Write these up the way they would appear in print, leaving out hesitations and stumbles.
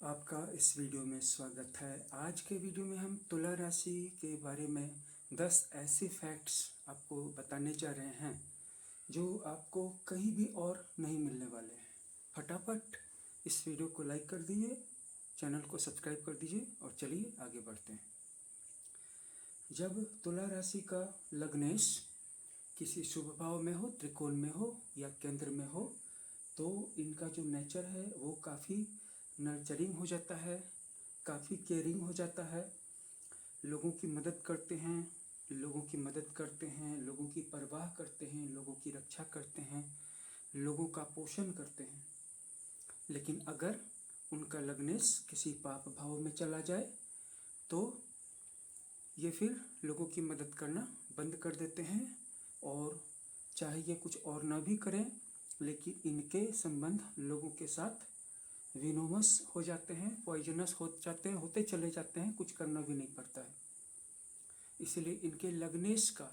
आपका इस वीडियो में स्वागत है। आज के वीडियो में हम तुला राशि के बारे में 10 ऐसे फैक्ट्स आपको बताने जा रहे हैं जो आपको कहीं भी और नहीं मिलने वाले हैं। फटाफट इस वीडियो को लाइक कर दीजिए, चैनल को सब्सक्राइब कर दीजिए और चलिए आगे बढ़ते हैं। जब तुला राशि का लग्नेश किसी शुभ भाव में हो, त्रिकोण में हो या केंद्र में हो, तो इनका जो नेचर है वो काफ़ी नर्चरिंग हो जाता है, काफ़ी केयरिंग हो जाता है, लोगों की मदद करते हैं, लोगों की मदद करते हैं, लोगों की परवाह करते हैं, लोगों की रक्षा करते हैं, लोगों का पोषण करते हैं। लेकिन अगर उनका लग्नेश किसी पाप भाव में चला जाए तो ये फिर लोगों की मदद करना बंद कर देते हैं, और चाहे ये कुछ और ना भी करें लेकिन इनके संबंध लोगों के साथ विनोमस हो जाते हैं, पॉइजनस हो जाते हैं, होते चले जाते हैं, कुछ करना भी नहीं पड़ता है। इसलिए इनके लग्नेश का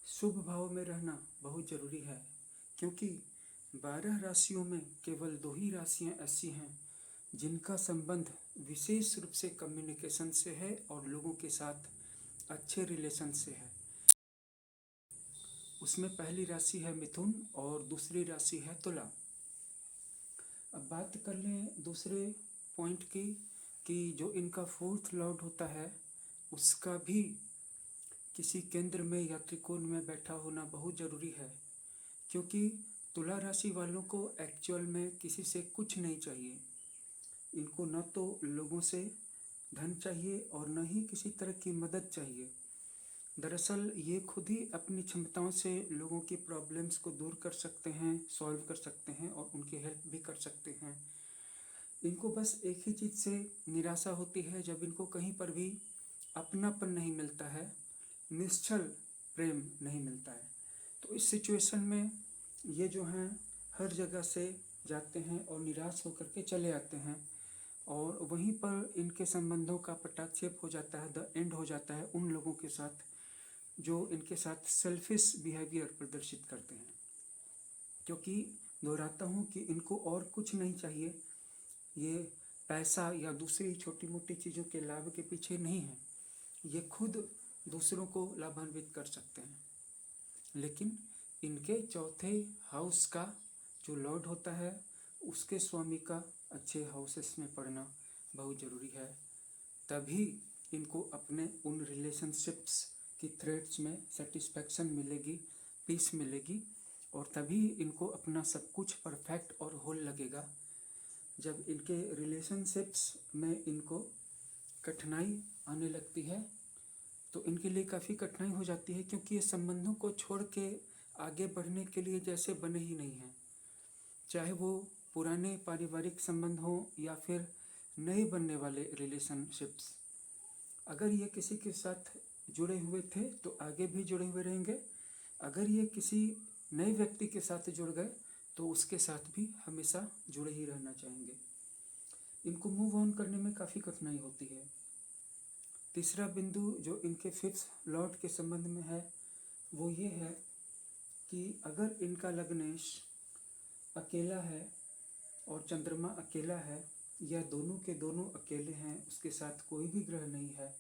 शुभ भाव में रहना बहुत जरूरी है, क्योंकि 12 राशियों में केवल 2 ही राशियां ऐसी हैं जिनका संबंध विशेष रूप से कम्युनिकेशन से है और लोगों के साथ अच्छे रिलेशन से है। उसमें पहली राशि है मिथुन और दूसरी राशि है तुला। अब बात कर लें दूसरे पॉइंट की कि जो इनका फोर्थ लॉर्ड होता है उसका भी किसी केंद्र में या त्रिकोण में बैठा होना बहुत ज़रूरी है, क्योंकि तुला राशि वालों को एक्चुअल में किसी से कुछ नहीं चाहिए। इनको न तो लोगों से धन चाहिए और न ही किसी तरह की मदद चाहिए। दरअसल ये खुद ही अपनी क्षमताओं से लोगों की प्रॉब्लम्स को दूर कर सकते हैं, सॉल्व कर सकते हैं और उनकी हेल्प भी कर सकते हैं। इनको बस एक ही चीज़ से निराशा होती है, जब इनको कहीं पर भी अपनापन नहीं मिलता है, निश्चल प्रेम नहीं मिलता है। तो इस सिचुएशन में ये जो हैं हर जगह से जाते हैं और निराश होकर के चले आते हैं, और वहीं पर इनके संबंधों का पटाक्षेप हो जाता है, द एंड हो जाता है उन लोगों के साथ जो इनके साथ सेल्फिश बिहेवियर प्रदर्शित करते हैं। क्योंकि दोहराता हूँ कि इनको और कुछ नहीं चाहिए, ये पैसा या दूसरी छोटी मोटी चीज़ों के लाभ के पीछे नहीं है, ये खुद दूसरों को लाभान्वित कर सकते हैं। लेकिन इनके चौथे हाउस का जो लॉर्ड होता है उसके स्वामी का अच्छे हाउसेस में पड़ना बहुत ज़रूरी है, तभी इनको अपने उन रिलेशनशिप्स की थ्रेड्स में सेटिस्फैक्शन मिलेगी, पीस मिलेगी, और तभी इनको अपना सब कुछ परफेक्ट और होल लगेगा। जब इनके रिलेशनशिप्स में इनको कठिनाई आने लगती है तो इनके लिए काफ़ी कठिनाई हो जाती है, क्योंकि ये संबंधों को छोड़ के आगे बढ़ने के लिए जैसे बने ही नहीं हैं। चाहे वो पुराने पारिवारिक संबंध हों या फिर नए बनने वाले रिलेशनशिप्स, अगर ये किसी के साथ जुड़े हुए थे तो आगे भी जुड़े हुए रहेंगे, अगर ये किसी नए व्यक्ति के साथ जुड़ गए तो उसके साथ भी हमेशा जुड़े ही रहना चाहेंगे। इनको मूव ऑन करने में काफ़ी कठिनाई होती है। तीसरा बिंदु जो इनके फिफ्थ लॉर्ड के संबंध में है वो ये है कि अगर इनका लग्नेश अकेला है और चंद्रमा अकेला है, या दोनों के दोनों अकेले हैं, उसके साथ कोई भी ग्रह नहीं है,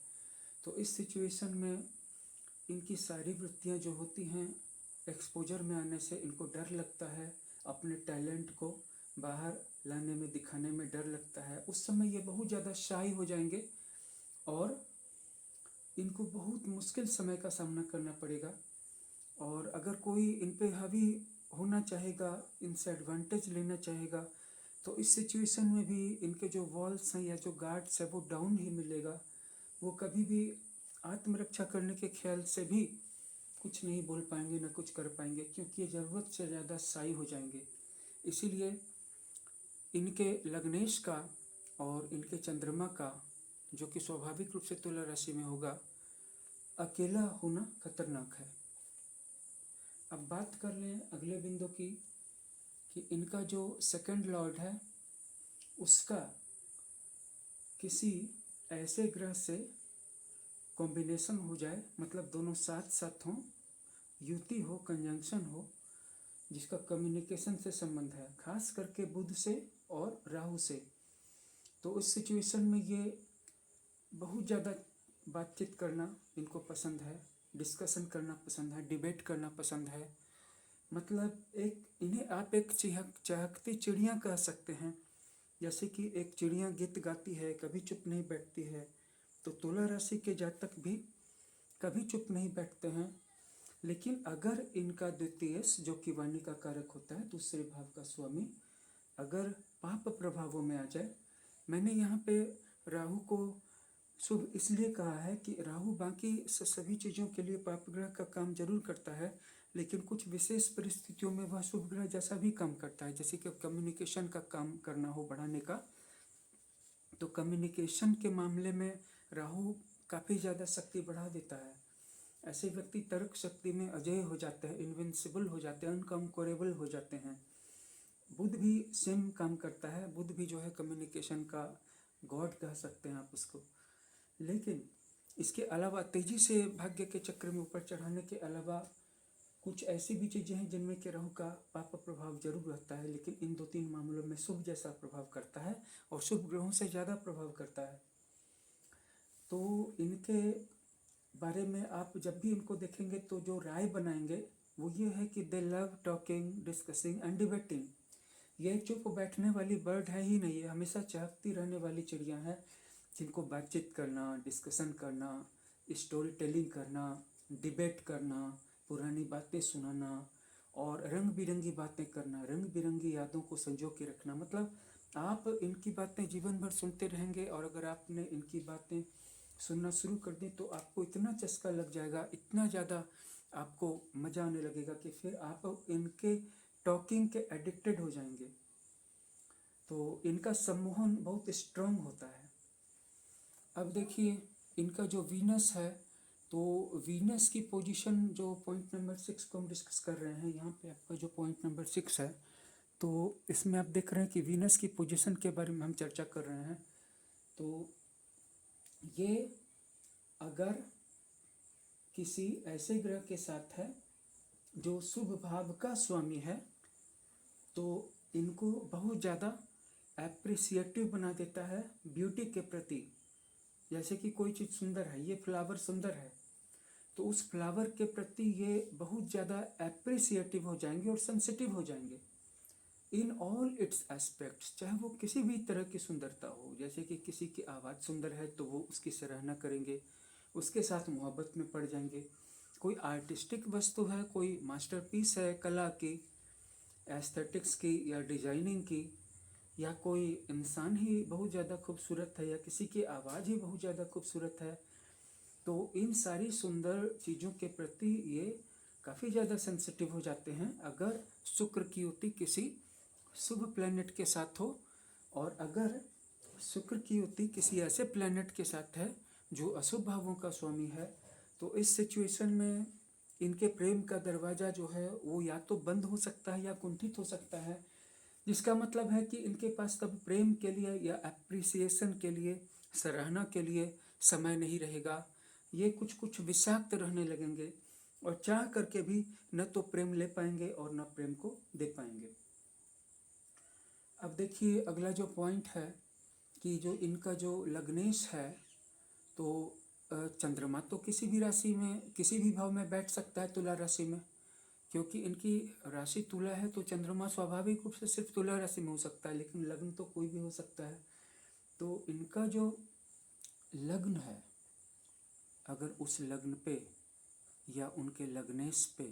तो इस सिचुएशन में इनकी सारी वृत्तियां जो होती हैं एक्सपोजर में आने से इनको डर लगता है, अपने टैलेंट को बाहर लाने में, दिखाने में डर लगता है। उस समय ये बहुत ज़्यादा शाई हो जाएंगे और इनको बहुत मुश्किल समय का सामना करना पड़ेगा। और अगर कोई इन पे हावी होना चाहेगा, इनसे एडवांटेज लेना चाहेगा, तो इस सिचुएशन में भी इनके जो वॉल्स हैं या जो गार्ड्स है वो डाउन ही मिलेगा। वो कभी भी आत्मरक्षा करने के ख्याल से भी कुछ नहीं बोल पाएंगे, ना कुछ कर पाएंगे, क्योंकि ये ज़रूरत से ज़्यादा शाई हो जाएंगे। इसीलिए इनके लग्नेश का और इनके चंद्रमा का, जो कि स्वाभाविक रूप से तुला राशि में होगा, अकेला होना खतरनाक है। अब बात कर लें अगले बिंदु की कि इनका जो सेकंड लॉर्ड है उसका किसी ऐसे ग्रह से कॉम्बिनेशन हो जाए, मतलब दोनों साथ साथ हों, युति हो, कंजंक्शन हो, जिसका कम्युनिकेशन से संबंध है, खास करके बुध से और राहु से। तो उस सिचुएशन में ये बहुत ज़्यादा बातचीत करना इनको पसंद है, डिस्कशन करना पसंद है, डिबेट करना पसंद है। मतलब एक इन्हें आप एक चहकती चिड़िया कह सकते हैं। जैसे कि एक चिड़िया गीत गाती है, कभी चुप नहीं बैठती है, तो तुला राशि के जातक भी कभी चुप नहीं बैठते हैं। लेकिन अगर इनका द्वितीयस जो कि वाणी का कारक होता है, दूसरे भाव का स्वामी, अगर पाप प्रभावों में आ जाए, मैंने यहाँ पे राहु को शुभ इसलिए कहा है कि राहु बाकी सभी चीज़ों के लिए पाप ग्रह का काम जरूर करता है, लेकिन कुछ विशेष परिस्थितियों में वह शुभ ग्रह जैसा भी काम करता है। जैसे कि कम्युनिकेशन का काम करना हो बढ़ाने का, तो कम्युनिकेशन के मामले में राहु काफ़ी ज़्यादा शक्ति बढ़ा देता है। ऐसे व्यक्ति तर्क शक्ति में अजेय हो जाते हैं, इनविंसिबल हो जाते हैं, अनकंकरेबल हो जाते हैं। बुध भी सेम काम करता है, बुध भी जो है कम्युनिकेशन का गॉड कह सकते हैं आप उसको। लेकिन इसके अलावा तेजी से भाग्य के चक्र में ऊपर चढ़ाने के अलावा कुछ ऐसी भी चीज़ें हैं जिनमें कि राहु का पाप प्रभाव जरूर रहता है, लेकिन इन 2-3 मामलों में शुभ जैसा प्रभाव करता है और शुभ ग्रहों से ज़्यादा प्रभाव करता है। तो इनके बारे में आप जब भी इनको देखेंगे तो जो राय बनाएंगे वो ये है कि दे love talking, discussing and debating. ये चुप बैठने वाली बर्ड है ही नहीं है, हमेशा चहकती रहने वाली चिड़िया है, जिनको बातचीत करना, डिस्कशन करना, स्टोरी टेलिंग करना, डिबेट करना, पुरानी बातें सुनाना और रंग बिरंगी बातें करना, रंग बिरंगी यादों को संजो के रखना। मतलब आप इनकी बातें जीवन भर सुनते रहेंगे और अगर आपने इनकी बातें सुनना शुरू कर दी तो आपको इतना चस्का लग जाएगा, इतना ज़्यादा आपको मज़ा आने लगेगा कि फिर आप इनके टॉकिंग के एडिक्टेड हो जाएंगे। तो इनका सम्मोहन बहुत स्ट्रांग होता है। अब देखिए इनका जो वीनस है, तो वीनस की पोजीशन जो पॉइंट नंबर 6 को हम डिस्कस कर रहे हैं, यहाँ पे आपका जो पॉइंट नंबर 6 है, तो इसमें आप देख रहे हैं कि वीनस की पोजीशन के बारे में हम चर्चा कर रहे हैं। तो ये अगर किसी ऐसे ग्रह के साथ है जो शुभ भाव का स्वामी है, तो इनको बहुत ज़्यादा एप्रिसिएटिव बना देता है ब्यूटी के प्रति। जैसे कि कोई चीज़ सुंदर है, ये फ्लावर सुंदर है, तो उस फ्लावर के प्रति ये बहुत ज़्यादा एप्रिसिएटिव हो जाएंगे और सेंसिटिव हो जाएंगे इन ऑल इट्स एस्पेक्ट्स। चाहे वो किसी भी तरह की सुंदरता हो, जैसे कि किसी की आवाज़ सुंदर है तो वो उसकी सराहना करेंगे, उसके साथ मोहब्बत में पड़ जाएंगे। कोई आर्टिस्टिक वस्तु है, कोई मास्टरपीस है कला की, एस्थेटिक्स की या डिजाइनिंग की, या कोई इंसान ही बहुत ज़्यादा खूबसूरत है या किसी की आवाज़ ही बहुत ज़्यादा खूबसूरत है, तो इन सारी सुंदर चीज़ों के प्रति ये काफ़ी ज़्यादा सेंसिटिव हो जाते हैं अगर शुक्र की युति किसी शुभ प्लैनेट के साथ हो। और अगर शुक्र की युति किसी ऐसे प्लैनेट के साथ है जो अशुभ भावों का स्वामी है, तो इस सिचुएशन में इनके प्रेम का दरवाज़ा जो है वो या तो बंद हो सकता है या कुंठित हो सकता है, जिसका मतलब है कि इनके पास तब प्रेम के लिए या एप्रिसिएशन के लिए, सराहना के लिए समय नहीं रहेगा। ये कुछ कुछ विषाक्त रहने लगेंगे और चाह करके भी न तो प्रेम ले पाएंगे और न प्रेम को दे पाएंगे। अब देखिए अगला जो पॉइंट है कि जो इनका जो लग्नेश है, तो चंद्रमा तो किसी भी राशि में, किसी भी भाव में बैठ सकता है तुला राशि में, क्योंकि इनकी राशि तुला है, तो चंद्रमा स्वाभाविक रूप से सिर्फ तुला राशि में हो सकता है, लेकिन लग्न तो कोई भी हो सकता है। तो इनका जो लग्न है, अगर उस लग्न पे या उनके लग्नेश पे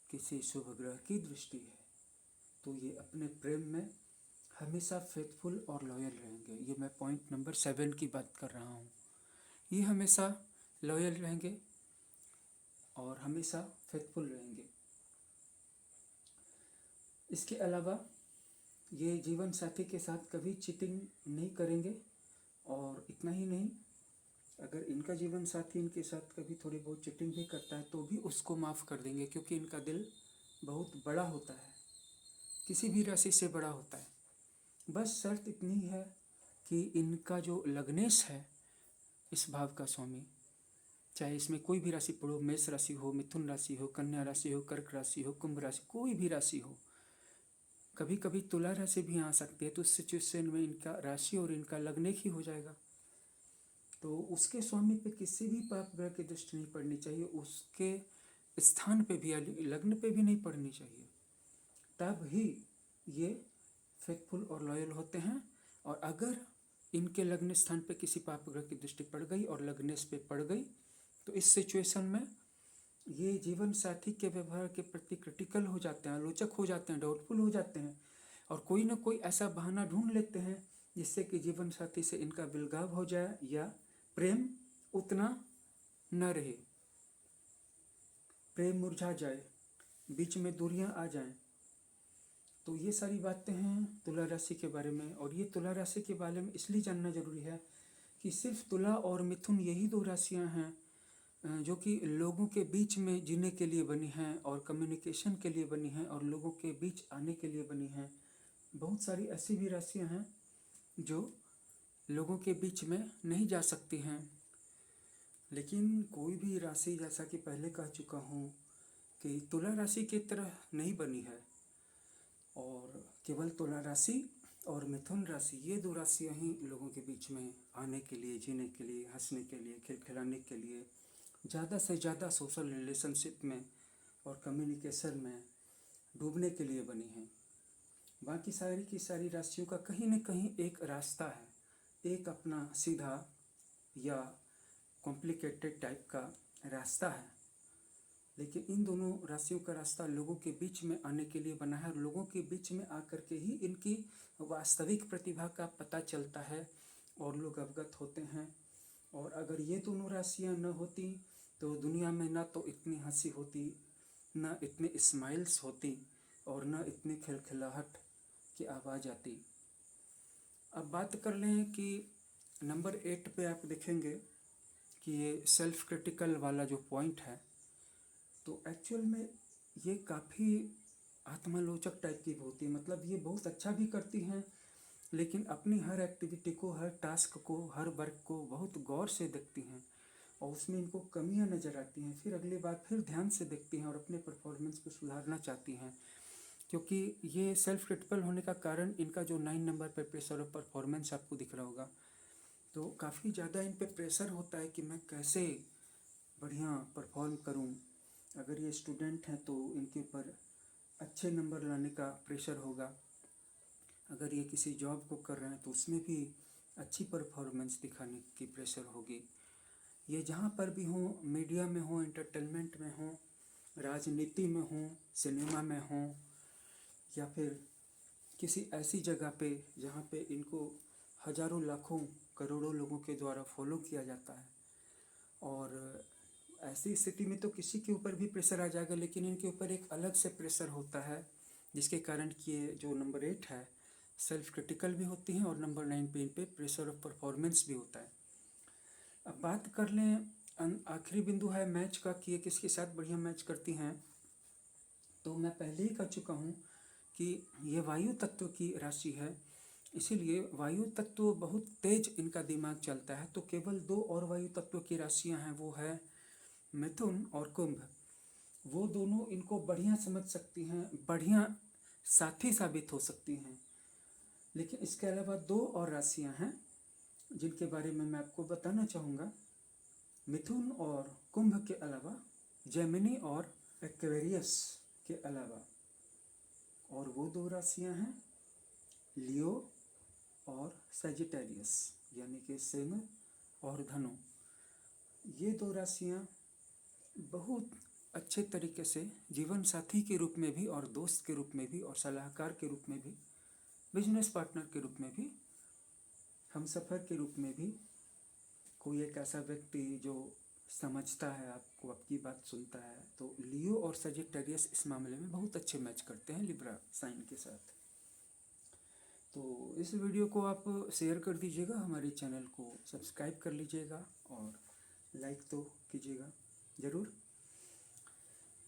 किसी शुभ ग्रह की दृष्टि है, तो ये अपने प्रेम में हमेशा फेथफुल और लॉयल रहेंगे। ये मैं पॉइंट नंबर 7 की बात कर रहा हूँ। ये हमेशा लॉयल रहेंगे और हमेशा फेथफुल रहेंगे। इसके अलावा ये जीवन साथी के साथ कभी चीटिंग नहीं करेंगे, और इतना ही नहीं, अगर इनका जीवन साथी इनके साथ कभी थोड़ी बहुत चीटिंग भी करता है तो भी उसको माफ़ कर देंगे, क्योंकि इनका दिल बहुत बड़ा होता है, किसी भी राशि से बड़ा होता है। बस शर्त इतनी है कि इनका जो लग्नेश है इस भाव का स्वामी, चाहे इसमें कोई भी राशि पड़ो, मेष राशि हो, मिथुन राशि हो, कन्या राशि हो, कर्क राशि हो, कुंभ राशि, कोई भी राशि हो, कभी कभी तुला राशि भी आ सकती है, तो उस सिचुएशन में इनका राशि और इनका लग्न एक ही हो जाएगा। तो उसके स्वामी पे किसी भी पाप ग्रह की दृष्टि नहीं पड़नी चाहिए, उसके स्थान पे भी लग्न पे भी नहीं पड़नी चाहिए, तब ही ये फेथफुल और लॉयल होते हैं। और अगर इनके लग्न स्थान पे किसी पाप ग्रह की दृष्टि पड़ गई और लग्नेश पे पड़ गई, तो इस सिचुएशन में ये जीवन साथी के व्यवहार के प्रति क्रिटिकल हो जाते हैं, आलोचक हो जाते हैं, डाउटफुल हो जाते हैं, और कोई ना कोई ऐसा बहाना ढूंढ लेते हैं जिससे कि जीवन साथी से इनका विलगाव हो जाए या प्रेम उतना न रहे, प्रेम मुरझा जाए, बीच में दूरियां आ जाएं। तो ये सारी बातें हैं तुला राशि के बारे में। और ये तुला राशि के बारे में इसलिए जानना जरूरी है कि सिर्फ तुला और मिथुन यही दो राशियां हैं जो कि लोगों के बीच में जीने के लिए बनी हैं और कम्युनिकेशन के लिए बनी हैं और लोगों के बीच आने के लिए बनी हैं। बहुत सारी ऐसी भी राशियां हैं जो लोगों के बीच में नहीं जा सकती हैं। लेकिन कोई भी राशि, जैसा कि पहले कह चुका हूँ, कि तुला राशि की तरह नहीं बनी है। और केवल तुला राशि और मिथुन राशि, ये दो राशियाँ ही लोगों के बीच में आने के लिए, जीने के लिए, हंसने के लिए, खिलखिलाने के लिए, ज़्यादा से ज़्यादा सोशल रिलेशनशिप में और कम्युनिकेशन में डूबने के लिए बनी हैं। बाकी सारी की सारी राशियों का कहीं न कहीं एक रास्ता है, एक अपना सीधा या कॉम्प्लिकेटेड टाइप का रास्ता है। लेकिन इन दोनों राशियों का रास्ता लोगों के बीच में आने के लिए बना है और लोगों के बीच में आकर के ही इनकी वास्तविक प्रतिभा का पता चलता है और लोग अवगत होते हैं। और अगर ये दोनों राशियां न होती तो दुनिया में ना तो इतनी हंसी होती, न इतने स्माइल्स होती और न इतनी खिलखिलाहट की आवाज़ आती। अब बात कर लें कि नंबर 8 पे आप देखेंगे कि ये सेल्फ क्रिटिकल वाला जो पॉइंट है, तो एक्चुअल में ये काफ़ी आत्मालोचक टाइप की होती है। मतलब ये बहुत अच्छा भी करती हैं, लेकिन अपनी हर एक्टिविटी को, हर टास्क को, हर वर्क को बहुत गौर से देखती हैं और उसमें इनको कमियां नज़र आती हैं। फिर अगली बार फिर ध्यान से देखती हैं और अपने परफॉर्मेंस को सुधारना चाहती हैं। क्योंकि ये सेल्फ क्रिटिकल होने का कारण इनका जो 9 नंबर पर प्रेशर ऑफ परफॉर्मेंस आपको दिख रहा होगा, तो काफ़ी ज़्यादा इन पर प्रेशर होता है कि मैं कैसे बढ़िया परफॉर्म करूं। अगर ये स्टूडेंट हैं तो इनके ऊपर अच्छे नंबर लाने का प्रेशर होगा। अगर ये किसी जॉब को कर रहे हैं तो उसमें भी अच्छी परफॉर्मेंस दिखाने की प्रेशर होगी। ये जहाँ पर भी हों, मीडिया में हों, एंटरटेनमेंट में हों, राजनीति में हों, सिनेमा में हों, या फिर किसी ऐसी जगह पे जहाँ पे इनको हजारों लाखों करोड़ों लोगों के द्वारा फॉलो किया जाता है, और ऐसी स्थिति में तो किसी के ऊपर भी प्रेशर आ जाएगा, लेकिन इनके ऊपर एक अलग से प्रेशर होता है जिसके कारण कि ये जो नंबर 8 है सेल्फ क्रिटिकल भी होती हैं और नंबर 9 पे इन पे प्रेशर ऑफ परफॉर्मेंस भी होता है। अब बात कर लें आखिरी बिंदु है मैच का कि ये किसके साथ बढ़िया मैच करती हैं। तो मैं पहले ही कह चुका हूँ कि ये वायु तत्व की राशि है, इसीलिए वायु तत्व बहुत तेज इनका दिमाग चलता है। तो केवल 2 और वायु तत्व की राशियाँ हैं, वो है मिथुन और कुंभ। वो दोनों इनको बढ़िया समझ सकती हैं, बढ़िया साथी साबित हो सकती हैं। लेकिन इसके अलावा 2 और राशियां हैं जिनके बारे में मैं आपको बताना चाहूँगा। मिथुन और कुंभ के अलावा जेमिनी और एक्वेरियस के अलावा और वो 2 राशियां हैं लियो और सजिटेरियस, यानी कि सिंह और धनु। ये 2 राशियां बहुत अच्छे तरीके से जीवन साथी के रूप में भी और दोस्त के रूप में भी और सलाहकार के रूप में भी, बिजनेस पार्टनर के रूप में भी, हमसफ़र के रूप में भी, कोई एक ऐसा व्यक्ति जो समझता है आपको, आपकी बात सुनता है, तो लियो और सजिटेरियस इस मामले में बहुत अच्छे मैच करते हैं लिब्रा साइन के साथ। तो इस वीडियो को आप शेयर कर दीजिएगा, हमारे चैनल को सब्सक्राइब कर लीजिएगा और लाइक तो कीजिएगा ज़रूर।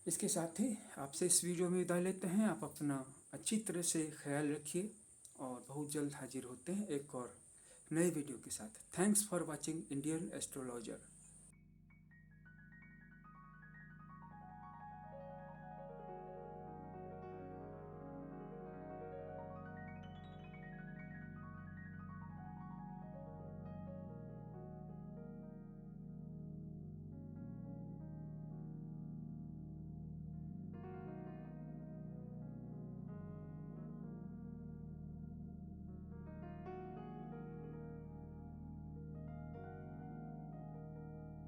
इसके साथ ही आपसे इस वीडियो में विदा लेते हैं। आप अपना अच्छी तरह से ख्याल रखिए और बहुत जल्द हाजिर होते हैं एक और नए वीडियो के साथ। Thanks for watching Indian astrologer.